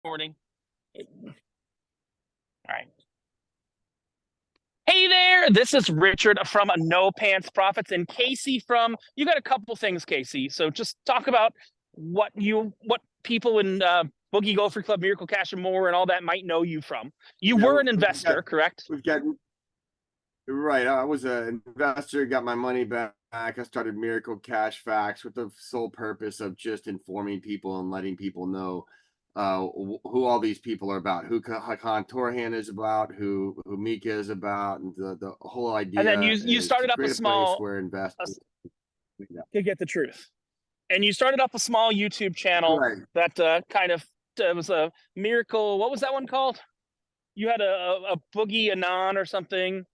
Recording. All right. Hey there, this is Richard from No Pants Profits and Casey from, you got a couple things, Casey. So just talk about what people in Boogie Gopher Club, Miracle Cash and more and all that might know you from. You were an investor, correct? We've got right. I was an investor, got my money back. I started Miracle Cash Facts with the sole purpose of just informing people and letting people know who all these people are about, who Hakan Torhan is about, who Mika is about, and the whole idea. And then you started up a small where investors to get the truth, and you started up a small YouTube channel that kind of was a miracle. What was that one called? You had a Boogie Anon or something.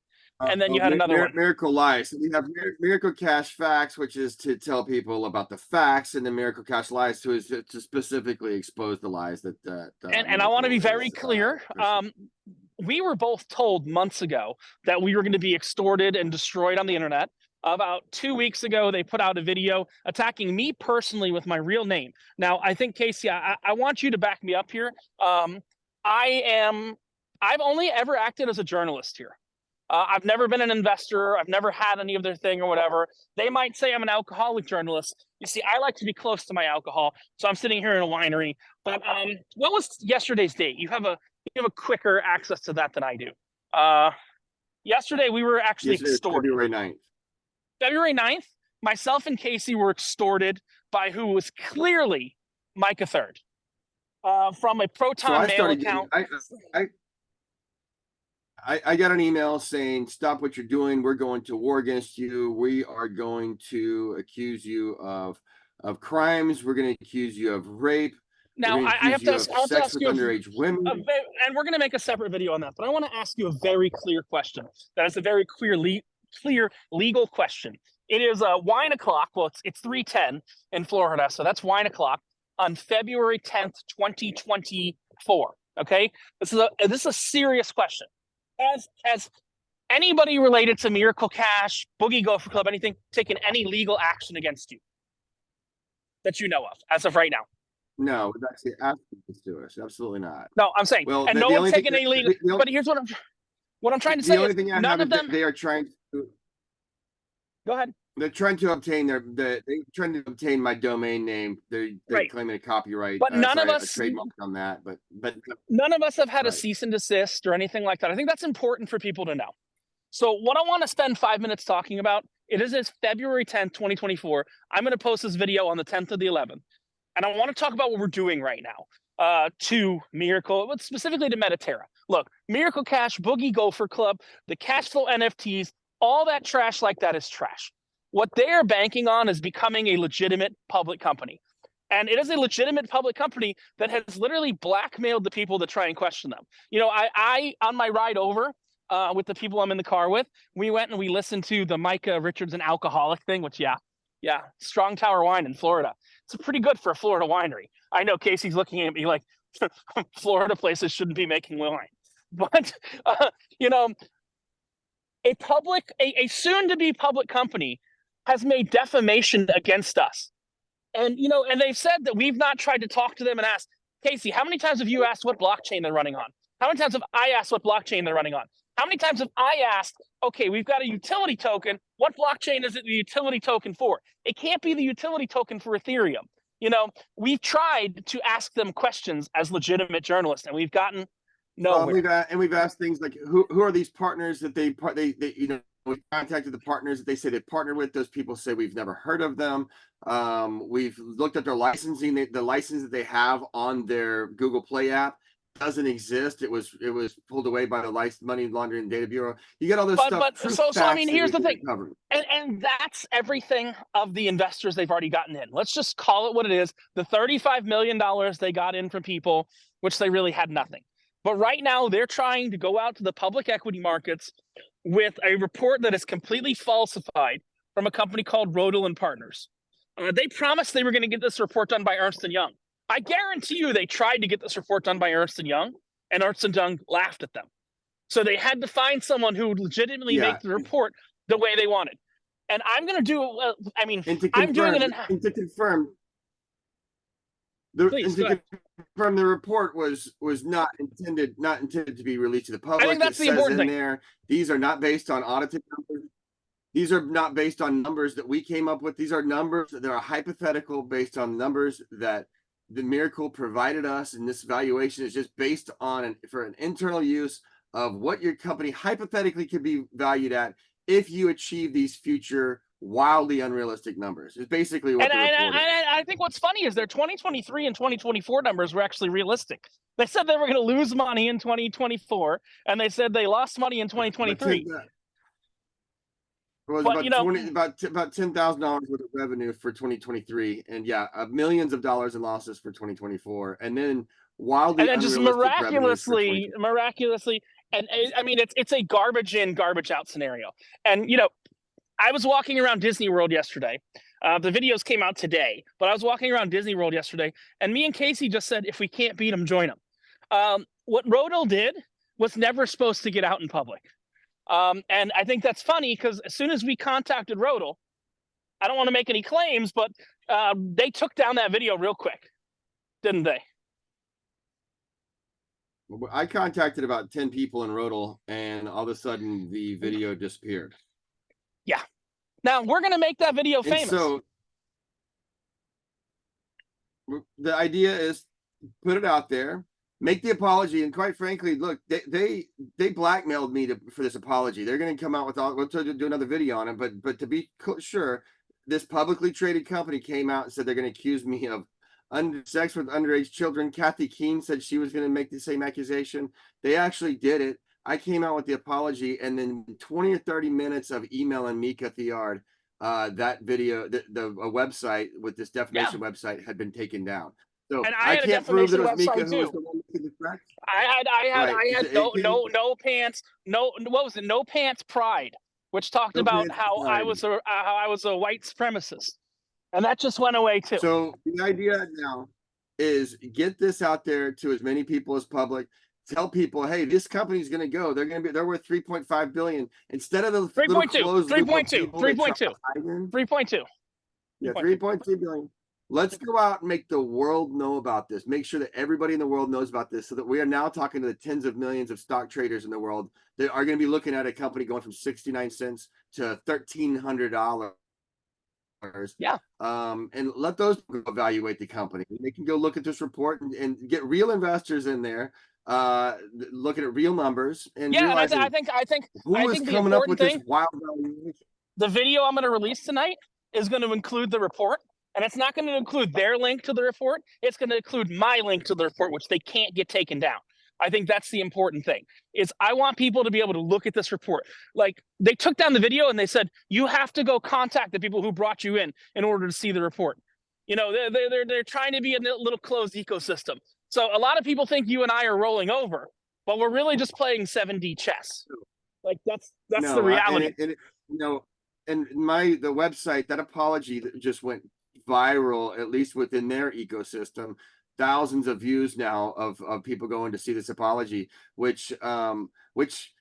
And then you had another one. Miracle Lies. So we have Miracle Cash Facts, which is to tell people about the facts, and then Miracle Cash Lies to specifically expose the lies that. And I want to be very clear. We were both told months ago that we were going to be extorted and destroyed on the internet. About 2 weeks ago, they put out a video attacking me personally with my real name. Now, I think, Casey, I want you to back me up here. I've only ever acted as a journalist here. I've never been an investor. I've never had any of their thing or whatever. They might say I'm an alcoholic journalist. You see, I like to be close to my alcohol, so I'm sitting here in a winery. But what was yesterday's date? You have a quicker access to that than I do. Yesterday we were actually extorted. February 9th. February 9th, myself and Casey were extorted by who was clearly Micah Third from a Proton Mail account. I got an email saying, stop what you're doing. We're going to war against you. We are going to accuse you of crimes. We're going to accuse you of rape. Now, I have to ask you underage women. And we're going to make a separate video on that. But I want to ask you a very clear question. That is a very clear legal question. It is wine o'clock. Well, it's 3:10 in Florida. So that's wine o'clock on February 10th, 2024. Okay? This is a serious question. Has anybody related to Miracle Cash, Boogie Gopher Club, anything, taken any legal action against you that you know of as of right now? No, that's asking this to us. Absolutely not. No, I'm saying, well, and no one's taken any legal. But here's what I'm trying to say. The only thing none of them. They are trying to. Go ahead. They're trying to obtain my domain name. They're claiming a copyright. But none of us trademark on that. But none of us have had a cease and desist or anything like that. I think that's important for people to know. So what I want to spend 5 minutes talking about, it is February 10th, 2024. I'm going to post this video on the 10th of the 11th. And I want to talk about what we're doing right now to Miracle, specifically to Mediterra. Look, Miracle Cash, Boogie Gopher Club, the cash flow NFTs, all that trash like that is trash. What they are banking on is becoming a legitimate public company. And it is a legitimate public company that has literally blackmailed the people that try and question them. You know, I on my ride over with the people I'm in the car with, we went and we listened to the Micah Richards and Alcoholic thing, which, yeah, Strong Tower Wine in Florida. It's pretty good for a Florida winery. I know Casey's looking at me like Florida places shouldn't be making wine. But, you know, a soon-to-be public company has made defamation against us. And, you know, and they've said that we've not tried to talk to them and ask, Casey, how many times have you asked what blockchain they're running on? How many times have I asked what blockchain they're running on? How many times have I asked, okay, we've got a utility token. What blockchain is it the utility token for? It can't be the utility token for Ethereum. You know, we've tried to ask them questions as legitimate journalists, and we've gotten nowhere. We've asked things like, who are these partners that they you know, we contacted the partners that they say they partnered with. Those people say we've never heard of them. We've looked at their licensing. The license that they have on their Google Play app doesn't exist. It was pulled away by the Money Laundering Data Bureau. You get all this stuff. So I mean, here's the thing, and that's everything of the investors they've already gotten in. Let's just call it what it is. The $35 million they got in from people, which they really had nothing. But right now, they're trying to go out to the public equity markets with a report that is completely falsified from a company called Rodel and Partners. They promised they were going to get this report done by Ernst & Young. I guarantee you they tried to get this report done by Ernst & Young, and Ernst & Young laughed at them. So they had to find someone who would legitimately make the report the way they wanted. And I'm going to do, I'm doing it. To confirm, Please, and go to ahead. confirm, the report was not intended to be released to the public. I think that's It the says important in thing. there, these are not based on audited numbers. These are not based on numbers that we came up with. These are numbers that are hypothetical based on numbers that the Miracle provided us. And this valuation is just based on for an internal use of what your company hypothetically could be valued at if you achieve these future wildly unrealistic numbers. It's basically what And the report is. I think what's funny is their 2023 and 2024 numbers were actually realistic. They said they were going to lose money in 2024, and they said they lost money in 2023. It was But about $10,000 worth of revenue for 2023, and yeah, millions of dollars in losses for 2024, and then wildly and then just unrealistic revenues for miraculously, and I mean it's a garbage in, garbage out scenario. And I was walking around Disney World yesterday. The videos came out today, but I was walking around Disney World yesterday, and me and Casey just said, if we can't beat them, join them. What Rodal did was never supposed to get out in public. And I think that's funny because as soon as we contacted Rodal, I don't want to make any claims, but they took down that video real quick, didn't they? I contacted about 10 people in Rodal, and all of a sudden the video disappeared. Yeah. Now we're going to make that video famous. And so the idea is put it out there, make the apology, and quite frankly, look, they blackmailed me for this apology. They're going to come out with we'll do another video on it, but to be sure, this publicly traded company came out and said they're going to accuse me of sex with underage children. Kathy Keene said she was going to make the same accusation. They actually did it. I came out with the apology, and then 20 or 30 minutes of email and Mika Thiard, that video, the website with this defamation website had been taken down. So and I can't prove that it was Mika who was the one making the threat. I had no pants, what was it? No Pants Pride, which talked about how I was a white supremacist, and that just went away too. So the idea now is get this out there to as many people as public. Tell people, hey, this company's going to go. They're worth 3.5 billion instead of the 3.2. Yeah, 3.2 billion. Let's go out and make the world know about this. Make sure that everybody in the world knows about this, so that we are now talking to the tens of millions of stock traders in the world that are going to be looking at a company going from 69 cents to $1,300. Yeah. And let those evaluate the company. They can go look at this report and get real investors in there, looking at real numbers and I think who is coming up with this wild valuation. The video I'm going to release tonight is going to include the report, and it's not going to include their link to the report. It's going to include my link to the report, which they can't get taken down. I think that's the important thing. Is I want people to be able to look at this report. Like, they took down the video and they said, you have to go contact the people who brought you in order to see the report. They're trying to be in a little closed ecosystem. So a lot of people think you and I are rolling over, but we're really just playing 7D chess. Like that's the reality. And the website, that apology that just went viral, at least within their ecosystem, thousands of views now of people going to see this apology, which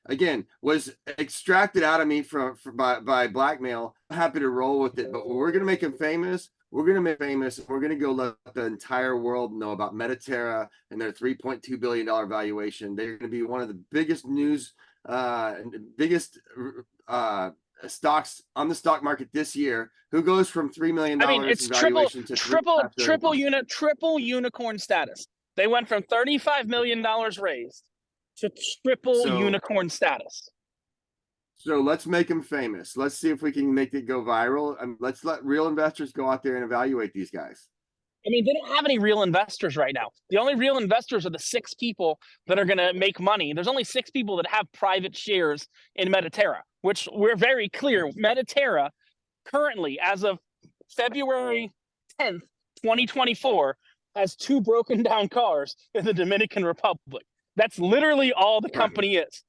again was extracted out of me by blackmail. I'm happy to roll with it, but we're gonna make him famous. We're gonna make famous. We're gonna go let the entire world know about Mediterra and their $3.2 billion valuation. They're gonna be one of the biggest stocks on the stock market this year, who goes from $3 million it's valuation to triple unicorn status. They went from $35 million raised to triple unicorn status. So let's make them famous. Let's see if we can make it go viral, and let's let real investors go out there and evaluate these guys. I mean, they don't have any real investors right now. The only real investors are the 6 people that are going to make money. There's only 6 people that have private shares in Mediterra, which we're very clear. Mediterra currently, as of February 10th, 2024, has 2 broken down cars in the Dominican Republic. That's literally all the company is.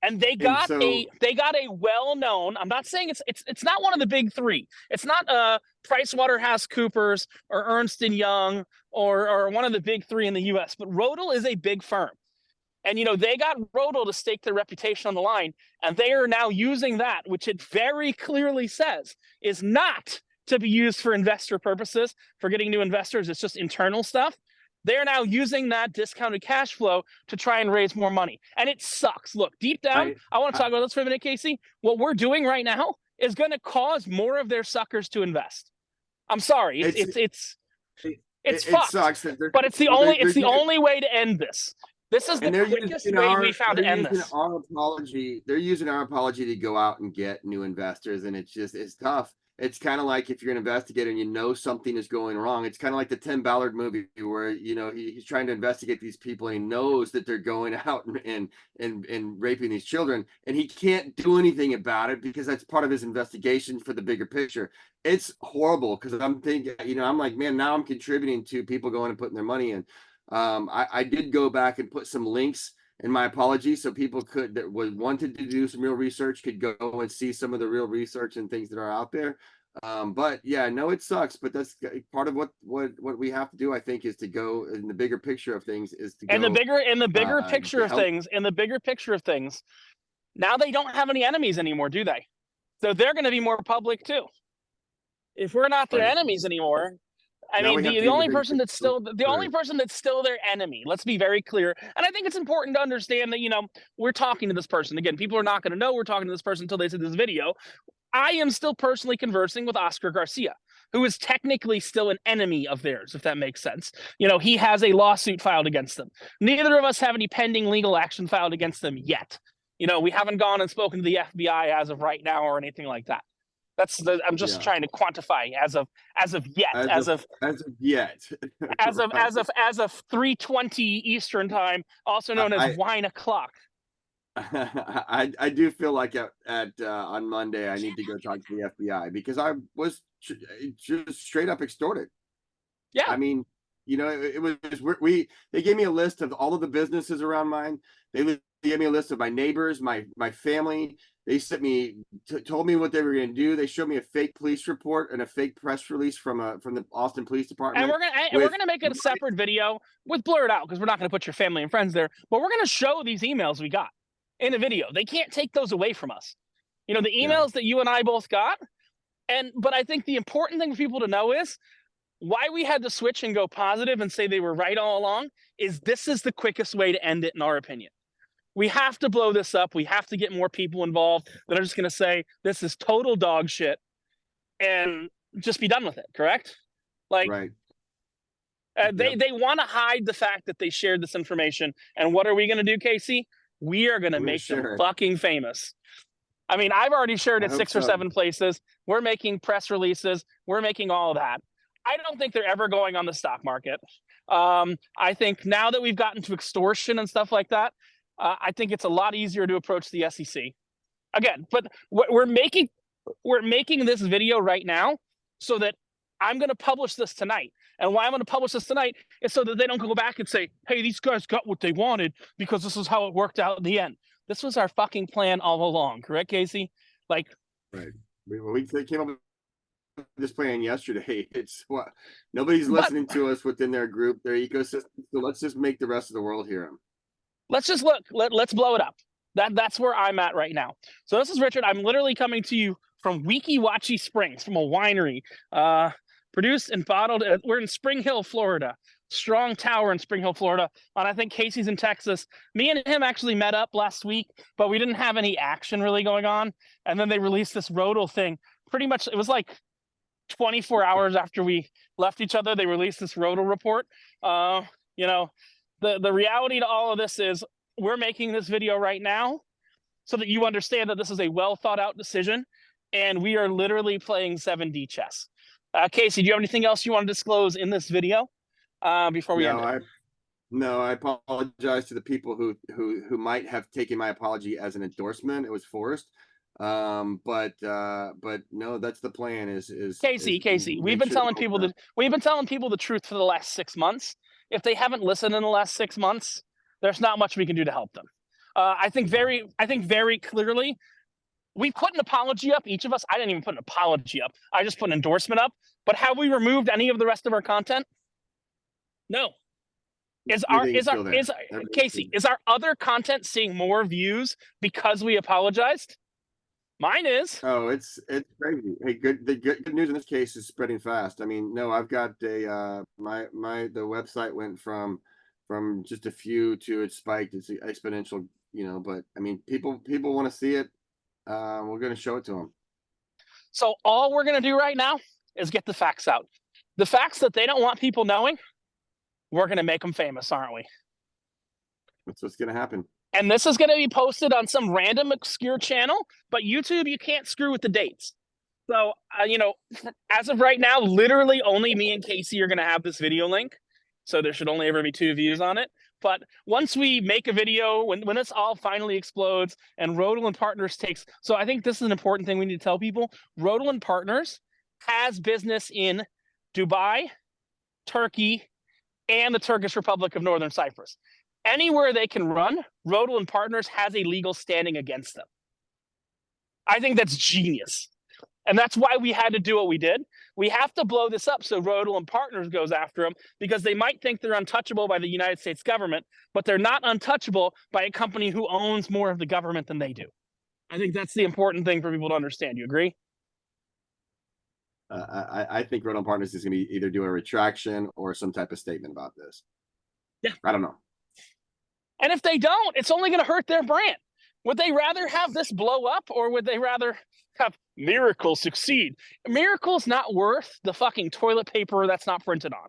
And they got a well-known. I'm not saying it's not one of the big 3. It's not PricewaterhouseCoopers or Ernst & Young or one of the big 3 in the U.S. But Rodal is a big firm, and they got Rodal to stake their reputation on the line, and they are now using that, which it very clearly says is not to be used for investor purposes, for getting new investors. It's just internal stuff. They're now using that discounted cash flow to try and raise more money. And it sucks. Look, deep down, I want to talk about this for a minute, Casey. What we're doing right now is going to cause more of their suckers to invest. I'm sorry. It's fucked. Sucks but it's the only way to end this. This is the quickest way we found to end this. They're using our apology to go out and get new investors, and it's tough. It's kind of like if you're an investigator and you know something is going wrong. It's kind of like the Tim Ballard movie where he's trying to investigate these people and he knows that they're going out and raping these children, and he can't do anything about it because that's part of his investigation for the bigger picture. It's horrible because I'm thinking, I'm like, man, now I'm contributing to people going and putting their money in. I did go back and put some links in my apology so people that wanted to do some real research could go and see some of the real research and things that are out there. But yeah, no, it sucks, but that's part of what we have to do, I think, is to go in the bigger picture of things in the bigger picture of things. Now they don't have any enemies anymore, do they? So they're going to be more public too. If we're not their enemies anymore, I mean, the only person that's still their enemy. Let's be very clear. And I think it's important to understand that, we're talking to this person. Again, people are not going to know we're talking to this person until they see this video. I am still personally conversing with Oscar Garcia, who is technically still an enemy of theirs, if that makes sense. He has a lawsuit filed against them. Neither of us have any pending legal action filed against them yet. We haven't gone and spoken to the FBI as of right now or anything like that. I'm just trying to quantify as of yet. As of 3:20 Eastern time, also known as wine o'clock. I do feel like on Monday I need to go talk to the FBI because I was just straight up extorted. Yeah. I mean, it was they gave me a list of all of the businesses around mine. They gave me a list of my neighbors, my family. They sent me, told me what they were going to do. They showed me a fake police report and a fake press release from the Austin Police Department. And we're gonna make it a separate video with blurred out because we're not going to put your family and friends there. But we're going to show these emails we got in a video. They can't take those away from us. The emails that you and I both got. But I think the important thing for people to know is why we had to switch and go positive and say they were right all along is this is the quickest way to end it, in our opinion. We have to blow this up. We have to get more people involved that are just going to say this is total dog shit and just be done with it. Correct? Right. They want to hide the fact that they shared this information. And what are we going to do, Casey? We are going to make them fucking famous. I mean, I've already shared it 6 or 7 places. We're making press releases. We're making all of that. I don't think they're ever going on the stock market. I think now that we've gotten to extortion and stuff like that, I think it's a lot easier to approach the SEC. Again, but we're making this video right now so that I'm going to publish this tonight. And why I'm going to publish this tonight is so that they don't go back and say, hey, these guys got what they wanted because this is how it worked out in the end. This was our fucking plan all along. Correct, Casey? Right. We came up with this plan yesterday. It's what nobody's listening to us within their group, their ecosystem. So let's just make the rest of the world hear them. Let's just look. Let's blow it up. That's where I'm at right now. So this is Richard. I'm literally coming to you from Weeki Wachee Springs, from a winery, produced and bottled. We're in Spring Hill, Florida. Strong Tower in Spring Hill, Florida. And I think Casey's in Texas. Me and him actually met up last week, but we didn't have any action really going on. And then they released this Rodel thing. Pretty much, it was like 24 hours after we left each other. They released this Rodel report. The reality to all of this is we're making this video right now so that you understand that this is a well thought out decision and we are literally playing 7D chess. Casey, do you have anything else you want to disclose in this video before we end it? No, I apologize to the people who might have taken my apology as an endorsement. It was forced. But no, that's the plan is Casey, we've been telling people the truth for the last 6 months. If they haven't listened in the last 6 months, there's not much we can do to help them. I think very clearly, we put an apology up. Each of us, I didn't even put an apology up. I just put an endorsement up. But have we removed any of the rest of our content? No. Casey, is our other content seeing more views because we apologized? Mine is. Oh, it's crazy. Hey, good news in this case is spreading fast. I mean, no, I've got the website went from just a few to it spiked. It's exponential, but I mean, people want to see it. We're going to show it to them. So all we're going to do right now is get the facts out. The facts that they don't want people knowing, we're going to make them famous, aren't we? That's what's going to happen. And this is going to be posted on some random obscure channel, but YouTube, you can't screw with the dates. So, as of right now, literally only me and Casey are going to have this video link. So there should only ever be 2 views on it. But once we make a video, when this all finally explodes and Rodel & Partners takes... So I think this is an important thing we need to tell people. Rodel & Partners has business in Dubai, Turkey, and the Turkish Republic of Northern Cyprus. Anywhere they can run, Rodel & Partners has a legal standing against them. I think that's genius. And that's why we had to do what we did. We have to blow this up so Rodel & Partners goes after them, because they might think they're untouchable by the United States government, but they're not untouchable by a company who owns more of the government than they do. I think that's the important thing for people to understand. You agree? I think Rodel & Partners is going to either do a retraction or some type of statement about this. Yeah. I don't know. And if they don't, it's only going to hurt their brand. Would they rather have this blow up, or would they rather have Miracle succeed? Miracle's not worth the fucking toilet paper that's not printed on.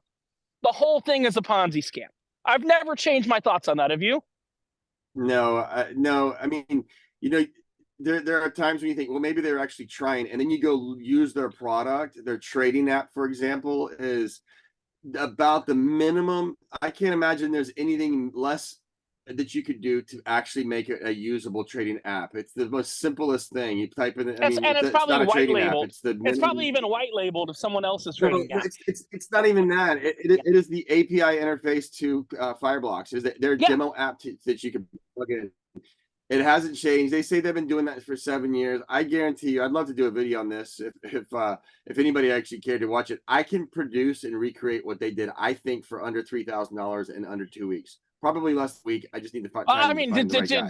The whole thing is a Ponzi scam. I've never changed my thoughts on that. Have you? No, no. I mean, there are times when you think, well, maybe they're actually trying, and then you go use their product. Their trading app, for example, is about the minimum. I can't imagine there's anything less that you could do to actually make it a usable trading app. It's the most simplest thing. You type in, it's probably white labeled. It's probably even white labeled if someone else is trading. No, it's not even that. It is the API interface to Fireblocks. Is their demo app that you can plug in. It hasn't changed. They say they've been doing that for 7 years. I guarantee you, I'd love to do a video on this if anybody actually cared to watch it. I can produce and recreate what they did, I think, for under $3,000 in under 2 weeks. Probably less week. I just need to find.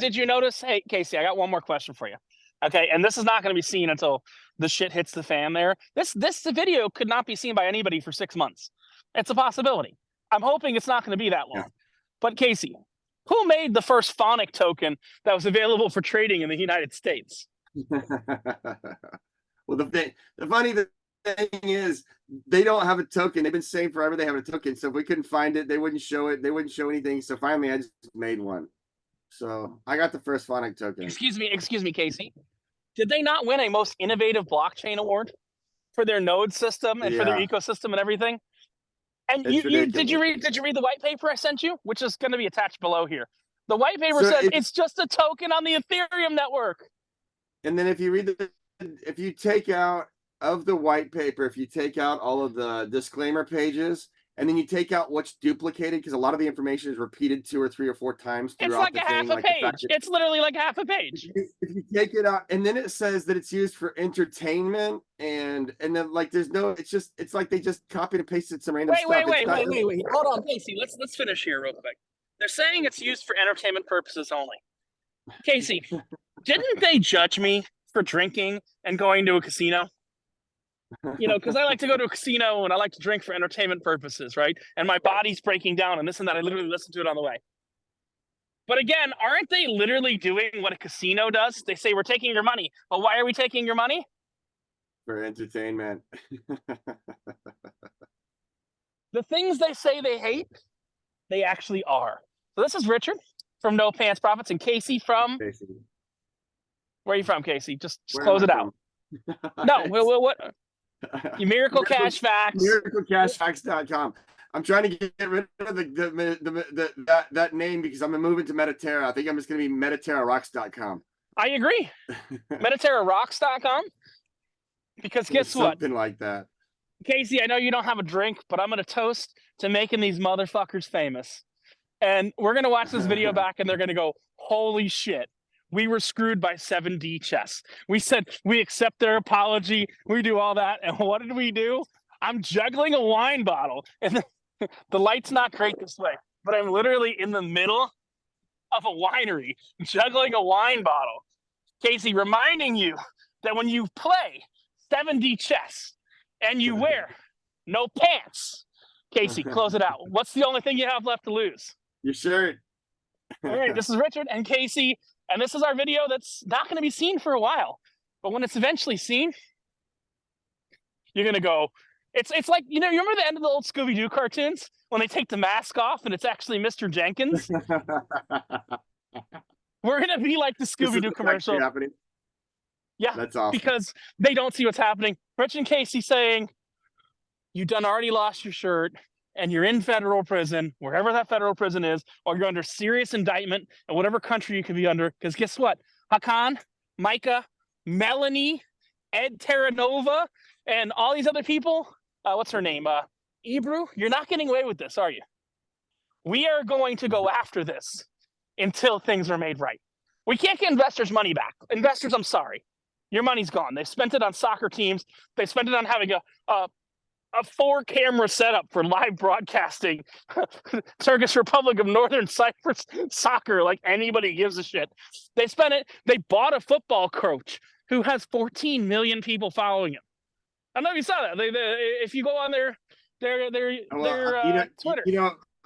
Did you notice? Hey, Casey, I got one more question for you. Okay, and this is not going to be seen until the shit hits the fan. There, this video could not be seen by anybody for 6 months. It's a possibility. I'm hoping it's not going to be that long. Yeah. But Casey, who made the first phonic token that was available for trading in the United States? Well, the funny thing is, they don't have a token. They've been saying forever they have a token. So if we couldn't find it, they wouldn't show it. They wouldn't show anything. So finally, I just made one. So I got the first phonic token. Excuse me, Casey. Did they not win a most innovative blockchain award for their node system and for their ecosystem and everything? And did you read the white paper I sent you, which is going to be attached below here? The white paper says it's just a token on the Ethereum network. And then if you take out of the white paper, if you take out all of the disclaimer pages, and then you take out what's duplicated, because a lot of the information is repeated 2 or 3 or 4 times throughout the thing. It's like a half a page. It's literally like half a page. If you take it out, and then it says that it's used for entertainment, and then like there's no, it's like they just copied and pasted some random stuff. Wait. Hold on, Casey. Let's finish here real quick. They're saying it's used for entertainment purposes only. Casey, didn't they judge me for drinking and going to a casino? Because I like to go to a casino and I like to drink for entertainment purposes, right? And my body's breaking down and this and that. I literally listen to it on the way. But again, aren't they literally doing what a casino does? They say, we're taking your money. But why are we taking your money? For entertainment. The things they say they hate, they actually are. So this is Richard from No Pants Profits, and Casey from... Casey. Where are you from, Casey? Just close it out. No, what? Miracle Cash Facts. MiracleCashFacts.com. I'm trying to get rid of that name because I'm moving to Mediterra. I think I'm just going to be MediterraRocks.com. I agree. MediterraRocks.com. Because guess what? Something like that. Casey, I know you don't have a drink, but I'm going to toast to making these motherfuckers famous. And we're going to watch this video back and they're going to go, holy shit. We were screwed by 7D Chess. We said we accept their apology. We do all that. And what did we do? I'm juggling a wine bottle. And the light's not great this way, but I'm literally in the middle of a winery juggling a wine bottle. Casey, reminding you that when you play 7D chess and you wear no pants, Casey, close it out. What's the only thing you have left to lose? Your shirt. All right, this is Richard and Casey, and this is our video that's not going to be seen for a while. But when it's eventually seen, you're going to go, it's like, you remember the end of the old Scooby-Doo cartoons when they take the mask off and it's actually Mr. Jenkins? We're going to be like the Scooby-Doo commercial. Happening? Yeah, that's awesome. Because they don't see what's happening. Rich and Casey saying, you done already lost your shirt and you're in federal prison, wherever that federal prison is, or you're under serious indictment in whatever country you could be under. Because guess what? Hakan, Micah, Melanie, Ed Terranova, and all these other people, what's her name? Ebru, you're not getting away with this, are you? We are going to go after this until things are made right. We can't get investors' money back. Investors, I'm sorry. Your money's gone. They spent it on soccer teams. They spent it on having a 4-camera setup for live broadcasting Turkish Republic of Northern Cyprus soccer like anybody gives a shit. They spent it. They bought a football coach who has 14 million people following him. I don't know if you saw that. If you go on their Twitter.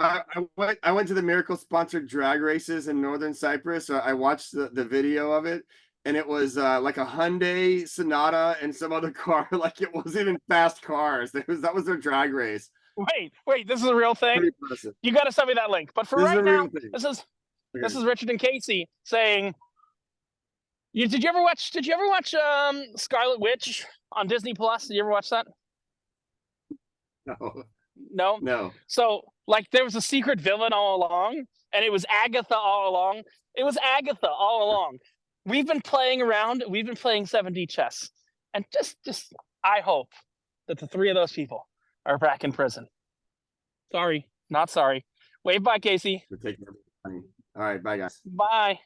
I went to the Miracle sponsored drag races in Northern Cyprus. So I watched the video of it, and it was like a Hyundai Sonata and some other car. Like it wasn't even fast cars. That was their drag race. Wait, this is a real thing. You got to send me that link. But for right now, this is Richard and Casey saying. Did you ever watch Scarlet Witch on Disney Plus? Did you ever watch that? No. So like there was a secret villain all along, and it was Agatha all along. We've been playing around. We've been playing 7D chess, and just I hope that the 3 of those people are back in prison. Sorry, not sorry. Wave bye, Casey. We're taking everything. All right, bye guys. Bye.